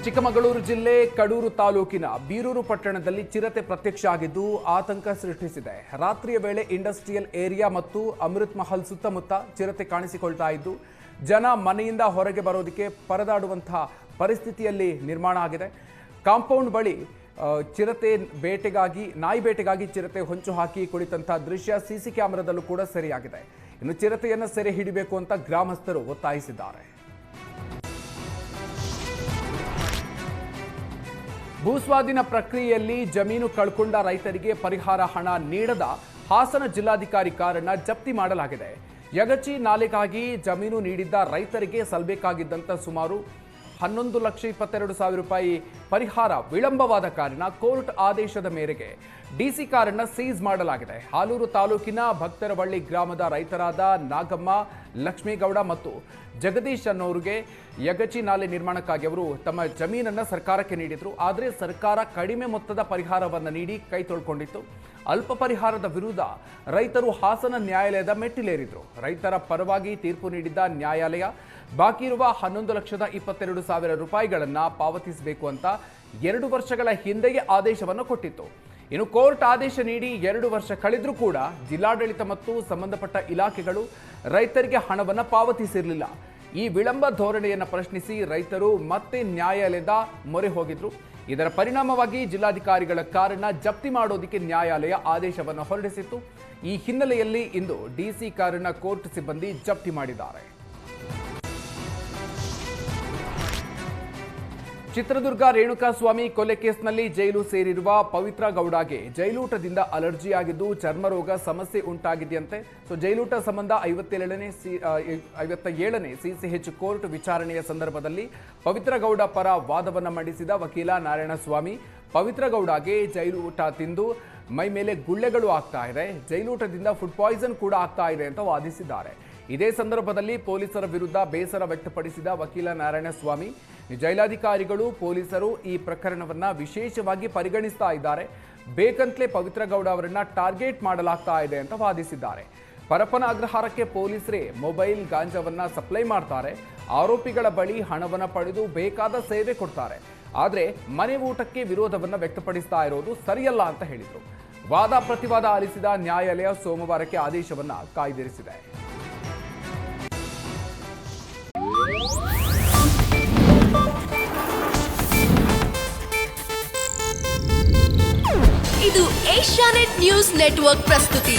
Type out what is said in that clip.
ಚಿಕ್ಕಮಗಳೂರು ಜಿಲ್ಲೆ ಕಡೂರು ತಾಲೂಕಿನ ಬೀರೂರು ಪಟ್ಟಣದಲ್ಲಿ ಚಿರತೆ ಪ್ರತ್ಯಕ್ಷ ಆಗಿದ್ದು ಆತಂಕ ಸೃಷ್ಟಿಸಿದೆ. ರಾತ್ರಿಯ ವೇಳೆ ಇಂಡಸ್ಟ್ರಿಯಲ್ ಏರಿಯಾ ಮತ್ತು ಅಮೃತ್ ಮಹಲ್ ಸುತ್ತಮುತ್ತ ಚಿರತೆ ಕಾಣಿಸಿಕೊಳ್ತಾ ಇದ್ದು ಜನ ಮನೆಯಿಂದ ಹೊರಗೆ ಬರೋದಕ್ಕೆ ಪರದಾಡುವಂತಹ ಪರಿಸ್ಥಿತಿಯಲ್ಲಿ ನಿರ್ಮಾಣ ಆಗಿದೆ. ಕಾಂಪೌಂಡ್ ಬಳಿ ಚಿರತೆ ಬೇಟೆಗಾಗಿ ನಾಯಿ ಬೇಟೆಗಾಗಿ ಚಿರತೆ ಹೊಂಚು ಹಾಕಿ ಕುಳಿತಂತಹ ದೃಶ್ಯ ಸಿಸಿ ಕ್ಯಾಮೆರಾದಲ್ಲೂ ಕೂಡ ಸೆರೆಯಾಗಿದೆ. ಇನ್ನು ಚಿರತೆಯನ್ನು ಸೆರೆ ಹಿಡಿಬೇಕು ಅಂತ ಗ್ರಾಮಸ್ಥರು ಒತ್ತಾಯಿಸಿದ್ದಾರೆ. ಭೂಸ್ವಾಧೀನ ಪ್ರಕ್ರಿಯೆಯಲ್ಲಿ ಜಮೀನು ಕಳ್ಕೊಂಡ ರೈತರಿಗೆ ಪರಿಹಾರ ಹಣ ನೀಡದ ಹಾಸನ ಜಿಲ್ಲಾಧಿಕಾರಿ ಕಾರನ್ನ ಜಪ್ತಿ ಮಾಡಲಾಗಿದೆ. ಯಗಚಿ ನಾಲೆಗಾಗಿ ಜಮೀನು ನೀಡಿದ್ದ ರೈತರಿಗೆ ಸಲ್ಲಬೇಕಾಗಿದ್ದಂಥ ಸುಮಾರು 11,22,000 ರೂಪಾಯಿ ಪರಿಹಾರ ವಿಳಂಬವಾದ ಕಾರಣ ಕೋರ್ಟ್ ಆದೇಶದ ಮೇರೆಗೆ ಡಿಸಿ ಕಾರನ್ನ ಸೀಸ್ ಮಾಡಲಾಗಿದೆ. ಹಾಲೂರು ತಾಲೂಕಿನ ಭಕ್ತರವಳ್ಳಿ ಗ್ರಾಮದ ರೈತರಾದ ನಾಗಮ್ಮ, ಲಕ್ಷ್ಮೇಗೌಡ ಮತ್ತು ಜಗದೀಶ್ ಅನ್ನೋರಿಗೆ ಯಗಚಿ ನಾಲೆ ನಿರ್ಮಾಣಕ್ಕಾಗಿ ಅವರು ತಮ್ಮ ಜಮೀನನ್ನು ಸರ್ಕಾರಕ್ಕೆ ನೀಡಿದ್ರು. ಆದರೆ ಸರ್ಕಾರ ಕಡಿಮೆ ಮೊತ್ತದ ಪರಿಹಾರವನ್ನು ನೀಡಿ ಕೈ ತೊಳ್ಕೊಂಡಿತ್ತು. ಅಲ್ಪ ಪರಿಹಾರದ ವಿರುದ್ಧ ರೈತರು ಹಾಸನ ನ್ಯಾಯಾಲಯದ ಮೆಟ್ಟಿಲೇರಿದ್ರು. ರೈತರ ಪರವಾಗಿ ತೀರ್ಪು ನೀಡಿದ್ದ ನ್ಯಾಯಾಲಯ ಬಾಕಿ ಇರುವ 11,22,000 ರೂಪಾಯಿಗಳನ್ನು ಪಾವತಿಸಬೇಕು ಅಂತ 2 ವರ್ಷಗಳ ಹಿಂದೆಯೇ ಆದೇಶವನ್ನು ಕೊಟ್ಟಿತ್ತು. ಇನ್ನು ಕೋರ್ಟ್ ಆದೇಶ ನೀಡಿ 2 ವರ್ಷ ಕಳೆದರೂ ಕೂಡ ಜಿಲ್ಲಾಡಳಿತ ಮತ್ತು ಸಂಬಂಧಪಟ್ಟ ಇಲಾಖೆಗಳು ರೈತರಿಗೆ ಹಣವನ್ನು ಪಾವತಿಸಿರಲಿಲ್ಲ. ಈ ವಿಳಂಬ ಧೋರಣೆಯನ್ನು ಪ್ರಶ್ನಿಸಿ ರೈತರು ಮತ್ತೆ ನ್ಯಾಯಾಲಯದ ಮೊರೆ ಹೋಗಿದ್ರು. ಇದರ ಪರಿಣಾಮವಾಗಿ ಜಿಲ್ಲಾಧಿಕಾರಿಗಳ ಕಾರನ್ನ ಜಪ್ತಿ ಮಾಡೋದಕ್ಕೆ ನ್ಯಾಯಾಲಯ ಆದೇಶವನ್ನು ಹೊರಡಿಸಿತ್ತು. ಈ ಹಿನ್ನೆಲೆಯಲ್ಲಿ ಇಂದು ಡಿಸಿ ಕಾರನ್ನ ಕೋರ್ಟ್ ಸಿಬ್ಬಂದಿ ಜಪ್ತಿ ಮಾಡಿದ್ದಾರೆ. ಚಿತ್ರದುರ್ಗ ರೇಣುಕಾಸ್ವಾಮಿ ಕೊಲೆ ಕೇಸ್ನಲ್ಲಿ ಜೈಲು ಸೇರಿರುವ ಪವಿತ್ರ ಗೌಡಗೆ ಜೈಲೂಟದಿಂದ ಅಲರ್ಜಿ ಆಗಿದ್ದು ಚರ್ಮರೋಗ ಸಮಸ್ಯೆ ಉಂಟಾಗಿದೆಯಂತೆ. ಜೈಲೂಟ ಸಂಬಂಧ 57ನೇ ಸಿಸಿಎಚ್ ಕೋರ್ಟ್ ವಿಚಾರಣೆಯ ಸಂದರ್ಭದಲ್ಲಿ ಪವಿತ್ರ ಗೌಡ ಪರ ವಾದವನ್ನು ಮಂಡಿಸಿದ ವಕೀಲ ನಾರಾಯಣಸ್ವಾಮಿ, ಪವಿತ್ರ ಗೌಡಗೆ ಜೈಲೂಟ ತಿಂದು ಮೈ ಮೇಲೆ ಗುಳ್ಳೆಗಳು ಆಗ್ತಾ ಇದೆ, ಜೈಲೂಟದಿಂದ ಫುಡ್ ಪಾಯ್ಸನ್ ಕೂಡ ಆಗ್ತಾ ಇದೆ ಅಂತ ವಾದಿಸಿದ್ದಾರೆ. ಇದೇ ಸಂದರ್ಭದಲ್ಲಿ ಪೊಲೀಸರ ವಿರುದ್ಧ ಬೇಸರ ವ್ಯಕ್ತಪಡಿಸಿದ ವಕೀಲ ನಾರಾಯಣಸ್ವಾಮಿ, ಜೈಲಾಧಿಕಾರಿಗಳು ಪೊಲೀಸರು ಈ ಪ್ರಕರಣವನ್ನ ವಿಶೇಷವಾಗಿ ಪರಿಗಣಿಸ್ತಾ ಇದ್ದಾರೆ, ಬೇಕಂತಲೇ ಪವಿತ್ರ ಗೌಡ ಅವರನ್ನ ಟಾರ್ಗೆಟ್ ಮಾಡಲಾಗ್ತಾ ಇದೆ ಅಂತ ವಾದಿಸಿದ್ದಾರೆ. ಪರಪ್ಪನ ಅಗ್ರಹಾರಕ್ಕೆ ಪೊಲೀಸರೇ ಮೊಬೈಲ್ ಗಾಂಜಾವನ್ನ ಸಪ್ಲೈ ಮಾಡ್ತಾರೆ, ಆರೋಪಿಗಳ ಬಳಿ ಹಣವನ್ನು ಪಡೆದು ಬೇಕಾದ ಸೇವೆ ಕೊಡ್ತಾರೆ, ಆದರೆ ಮನೆ ಊಟಕ್ಕೆ ವಿರೋಧವನ್ನು ವ್ಯಕ್ತಪಡಿಸ್ತಾ ಇರೋದು ಸರಿಯಲ್ಲ ಅಂತ ಹೇಳಿದರು. ವಾದ ಪ್ರತಿವಾದ ಆಲಿಸಿದ ನ್ಯಾಯಾಲಯ ಸೋಮವಾರಕ್ಕೆ ಆದೇಶವನ್ನ ಕಾಯ್ದಿರಿಸಿದೆ. ಇದು ಏಷ್ಯಾನೆಟ್ ನ್ಯೂಸ್ ನೆಟ್ವರ್ಕ್ ಪ್ರಸ್ತುತಿ.